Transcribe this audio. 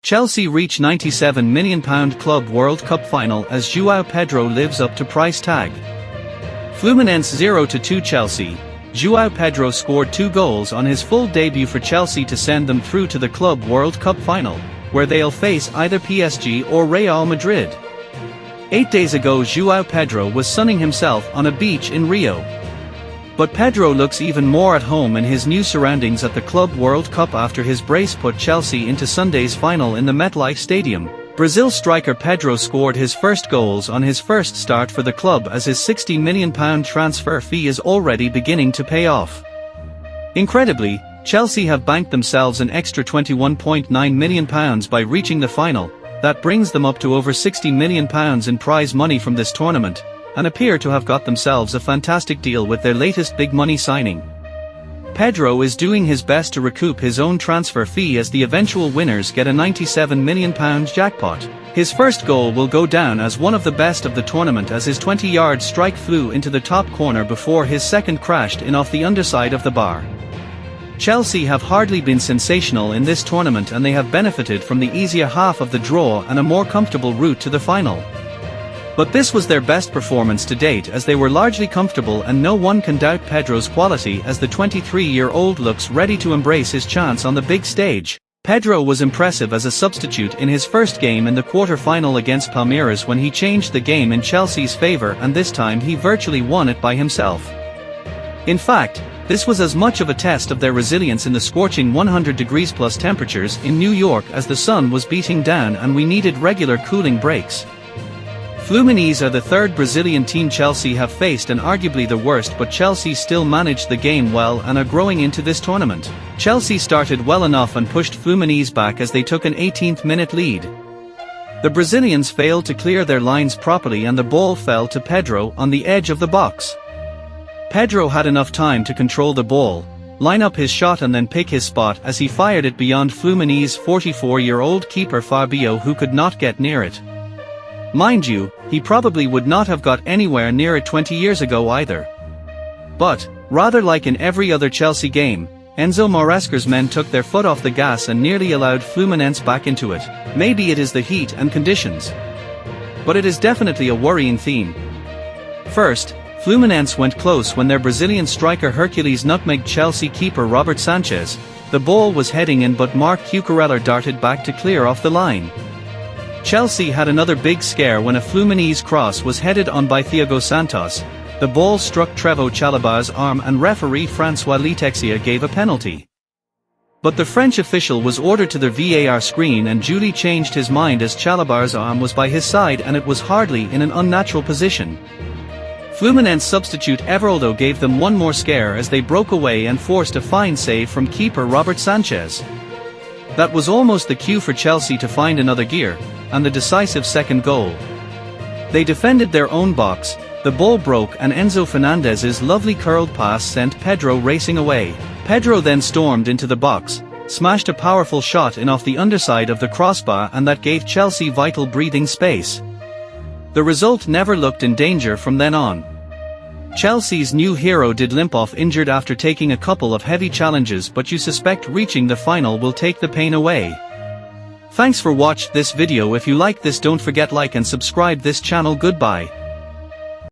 Chelsea reach £97 million Club World Cup final as Joao Pedro lives up to price tag. Fluminense 0-2 Chelsea. Joao Pedro scored 2 goals on his full debut for Chelsea to send them through to the Club World Cup final, where they'll face either PSG or Real Madrid. 8 days ago Joao Pedro was sunning himself on a beach in Rio. But Pedro looks even more at home in his new surroundings at the Club World Cup after his brace put Chelsea into Sunday's final in the MetLife Stadium. Brazil striker Pedro scored his first goals on his first start for the club as his £60 million transfer fee is already beginning to pay off. Incredibly, Chelsea have banked themselves an extra £21.9 million by reaching the final. That brings them up to over £60 million in prize money from this tournament, and appear to have got themselves a fantastic deal with their latest big money signing. Pedro is doing his best to recoup his own transfer fee as the eventual winners get a £97 million jackpot. His first goal will go down as one of the best of the tournament as his 20-yard strike flew into the top corner before his second crashed in off the underside of the bar. Chelsea have hardly been sensational in this tournament and they have benefited from the easier half of the draw and a more comfortable route to the final. But this was their best performance to date as they were largely comfortable and no one can doubt Pedro's quality as the 23-year-old looks ready to embrace his chance on the big stage. Pedro was impressive as a substitute in his first game in the quarter-final against Palmeiras when he changed the game in Chelsea's favour, and this time he virtually won it by himself. In fact, this was as much of a test of their resilience in the scorching 100 degrees plus temperatures in New York as the sun was beating down and we needed regular cooling breaks. Fluminense are the third Brazilian team Chelsea have faced and arguably the worst, but Chelsea still managed the game well and are growing into this tournament. Chelsea started well enough and pushed Fluminense back as they took an 18th-minute lead. The Brazilians failed to clear their lines properly and the ball fell to Pedro on the edge of the box. Pedro had enough time to control the ball, line up his shot and then pick his spot as he fired it beyond Fluminense's 44-year-old keeper Fabio, who could not get near it. Mind you, he probably would not have got anywhere near it 20 years ago either. But, rather like in every other Chelsea game, Enzo Maresca's men took their foot off the gas and nearly allowed Fluminense back into it. Maybe it is the heat and conditions. But it is definitely a worrying theme. First, Fluminense went close when their Brazilian striker Hercules nutmegged Chelsea keeper Robert Sanchez. The ball was heading in but Marc Cucurella darted back to clear off the line. Chelsea had another big scare when a Fluminense cross was headed on by Thiago Santos. The ball struck Trevoh Chalobah's arm and referee François Letexia gave a penalty. But the French official was ordered to the VAR screen and duly changed his mind as Chalobah's arm was by his side and it was hardly in an unnatural position. Fluminense substitute Everaldo gave them one more scare as they broke away and forced a fine save from keeper Robert Sanchez. That was almost the cue for Chelsea to find another gear, and the decisive second goal. They defended their own box, the ball broke and Enzo Fernandez's lovely curled pass sent Pedro racing away. Pedro then stormed into the box, smashed a powerful shot in off the underside of the crossbar and that gave Chelsea vital breathing space. The result never looked in danger from then on. Chelsea's new hero did limp off injured after taking a couple of heavy challenges, but you suspect reaching the final will take the pain away. Thanks for watching this video. If you like this, don't forget like and subscribe this channel. Goodbye.